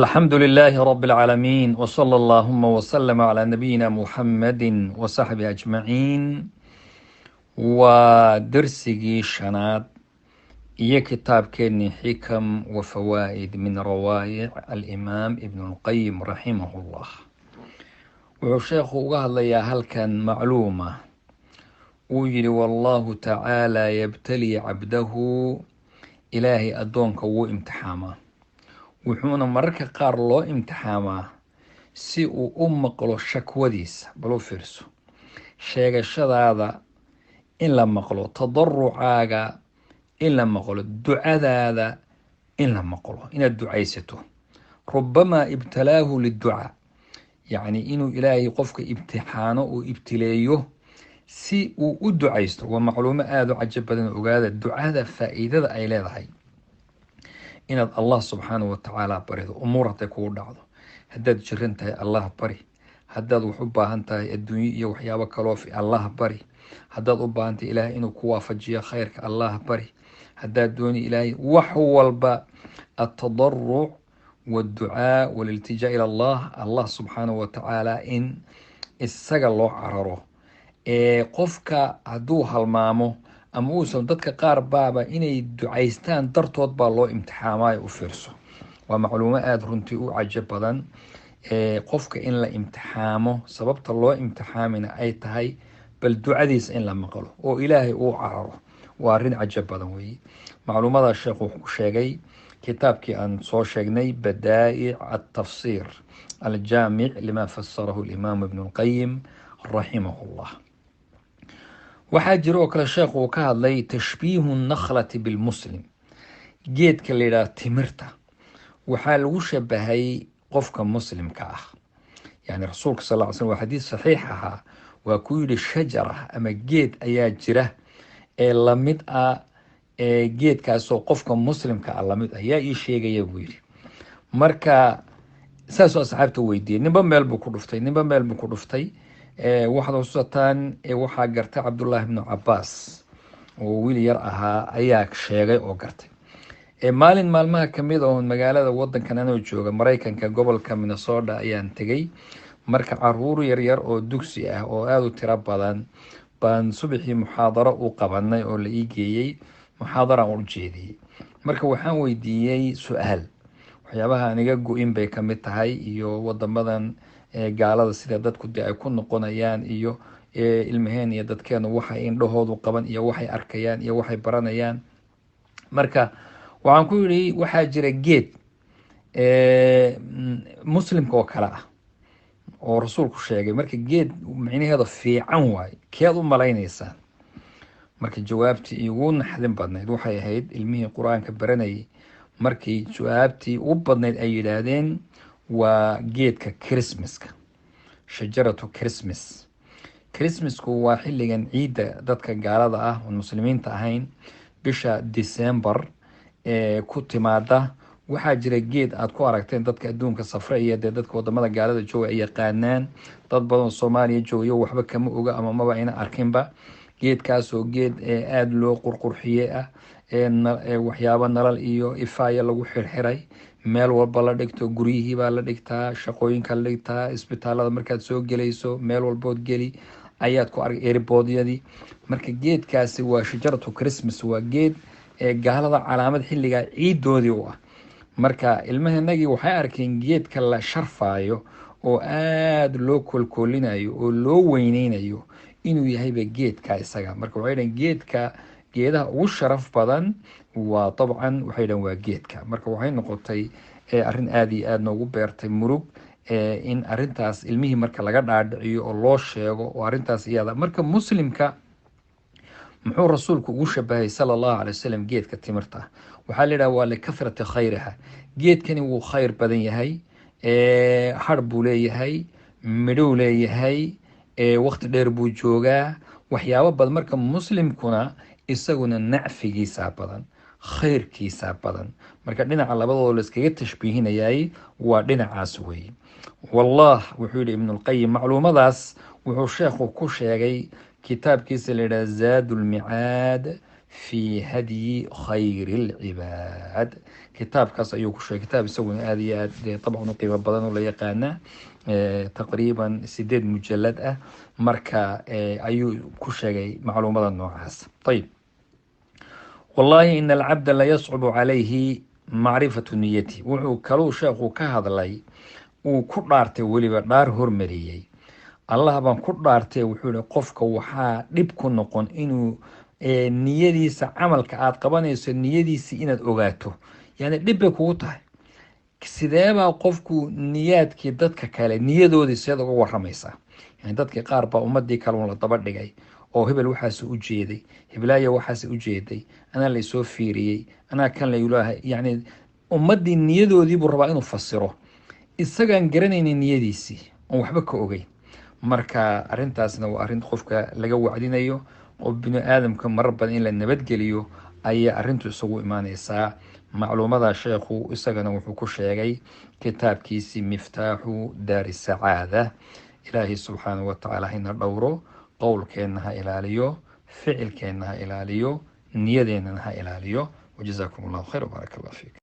الحمد لله رب العالمين وصلى اللهم وسلم على نبينا محمد وصحبه أجمعين ودرسي شناد إيه كتاب كني حكم وفوائد من روائع الإمام ابن القيم رحمه الله وشيخ قال لي هل كان معلومة ويلي والله تعالى يبتلي عبده إلهي أدونك وامتحامه wuxuuna mararka qaar loo imtixaamaa si uu u maqlo shakwadiisa bal u fiirso sheegashadaada in la maqlo tadarucaaga in la maqlo ducadaada in la maqlo inaad ducaysato rubamaa ibtalaahu liducaa yacni inuu ilaahay qofka imtixaano uu ibtileeyo si uu u ducaysto waa macluumo aada u cajab badan ogaada ducada faa'iidada ay leedahay inaad allah subxaanahu watacaala barido umuur hadday kugu dhacdo haddaad jiran tahay allah bari haddaad wax u baahan tahay adduunye iyo waxyaabo kaloo allah bari haddaad u baahan tahay ilaahay inuu ku waafajiyo khayrka allah bari haddaad dooni ilaahay wax walba atadaruc waadducaa waliltijaa ila allah subxaanahu watacaala in isaga loo cararo qofka hadduu halmaamo ama uusan dadka qaar baaba inay ducaystaan dartood baa loo imtixaamaayo u fiirso waa macluumo aada runtii u cajab badan qofka in la imtixaamo sababta loo imtixaamina ay tahay bal ducadiisa in la maqlo oo ilaahay uu cararo waa arrin cajab badan weeye macluumada sheekhu wuxuu ku sheegay kitaabkii aan soo sheegnay badaa'ic altafsiir aljaamic lima fasarahu alimaam ibnu lqayim raximahu llah waxaa jira oo kale sheekhu uu ka hadlay tashbiihu nakhlati bilmuslim geedka la yidhaha timirta waxaa lagu shabahay qofka muslimka ah yani rasuulka sal ly slm waa xadiis saxiix ahaa waa ku yidhi shajara ama geed ayaa jira ee lamid ah geedkaasoo qofka muslimka ah lamid ah yaa ii sheegaya buu yidhi marka saasoo asxaabta weydiiyey ninba meel buu ku dhuftay waxaad xusuusataan waxaa gartay cabdullaahi ibnu cabaas oo wiil yar ahaa ayaa sheegay oo gartay maalin maalmaha kamid oo magaalada wadankan anoo jooga maraykanka gobolka minnesota ayaan tegay marka caruur yaryar oo dugsi ah oo aada u tiro badan baan subaxii muxaadaro u qabanay oo la ii geeyey muxaadaraan u jeediyey marka waxaan weydiiyey su-aal waxyaabaha aniga go-in bay kamid tahay iyo wadamadan gaalada sida dadku de ay ku noqonayaan iyo ilmaheen iyo dadkeenu waxay indhahoodu qaban iyo waxay arkayaan iyo waxay baranayaan marka waxaan ku yidhi waxaa jira geed muslimka oo kale ah oo rasuulku sheegay marka geed micnaheeda fiican waaye keed u malaynaysaan marka jawaabtii igu naxdin badnayd waxay ahayd ilmihii qur-aanka baranayay markii jawaabtii u badnayd ay yidhaahdeen waa geedka christmaska shajaratu christmasku waa xilligan ciidda dadka gaalada ah oon muslimiinta ahayn bisha december ku timaada waxaa jira geed aad ku aragteen dadka adduunka safre iyo dee dadka wadamada gaalada jooga ay yaqaanaan dad badan soomaaliya joogayo waxba kama oga ama maba ayna arkinba geedkaasoo geed aada loo qurqurxiye ah waxyaabo nalal iyo ifaaya lagu xirxiray meel walba la dhigto guryihii baa la dhigtaa shaqooyinka la dhigtaa isbitaalada markaad soo gelayso meel walbood geli ayaad ku arg erboodyadii marka geedkaasi waa shajaratu christmas waa geed gaalada calaamad xilligaa ciidoodii u ah marka ilmahanagii waxay arkeen geedka la sharfaayo oo aada loo kolkoolinayo oo loo weyneynayo inuu yahayba geedka isaga marka waxay dhaheen geedaha ugu sharaf badan waa dabcan waxay dhahen waa geedka marka waxay noqotay arrin aada iyo aada noogu beertay murug in arintaas ilmihii marka laga dhaadhiciyo oo loo sheego oo arrintaas iyada marka muslimka muxuu rasuulku ugu shabahay sala allahu calay wasalam geedka timirta waxaa la yidhaha waa likathrati khayriha geedkani wuu khayr badan yahay har buu leeyahay midhow leeyahay waqti dheer buu joogaa waxyaabo badan marka muslimkuna isaguna nacfigiisaa badan khayrkiisaa badan marka dhinaca labadooda la iskaga tashbiihinayay waa dhinacaas weeye wallah wuxuu yihi ibnulqayim macluumadaas wuxuu sheekhu ku sheegay kitaabkiisa la yidhaha zaad ulmicaad fi hadyi khayri lcibaad kitaabkaas ayuu ku sheegay. kitaab isaguna aad iyo aad dabcan u qiimo badan oo la yaqaana, taqriiban 8 mujallad ah. marka ayuu ku sheegay macluumada noocaas. ayib, wallahi in alcabda la yascubu calayhi macrifatu niyati. wuxuu kaluu sheekhu ka hadlay, uu ku dhaartay, weliba dhaar hormariyey. allah baan ku dhaartay, wuxuu yihi qofka waxaa dhib ku noqon inuu niyadiisa, camalka aad qabanayso niyadiisi inaad ogaato, yani dhib bay kugu tahay. sideebaa qofku niyaadkii dadka kale niyadoodii seed uga waramaysaa? yani dadkii qaar baa ummadii kale un la daba dhigay, oo hebel waxaas u jeeday, heblaaya waxaas u jeeday, anaa laysoo fiiriyey, anaa kan layulaahay. yani ummadii niyadoodii buu rabaa inuu fasiro, isagaan garanaynin niyadiisii, oon waxba ka ogeyn. marka arrintaasna waa arrin qofka laga wacdinayo. qof bini aadamka marar badan in la nabadgeliyo ayaa arrintu isagu imaaneysaa. macluumada sheekhu isagana wuxuu ku sheegay kitaabkiisii miftaaxu daari sacaada. ilaahay subxaanahu watacaala hayna dhowro, qowlkeenna ha ilaaliyo, ficilkeenna ha ilaaliyo, niyadeennana ha ilaaliyo. wajazaakum allahu khayr wbaaraka allah fiik.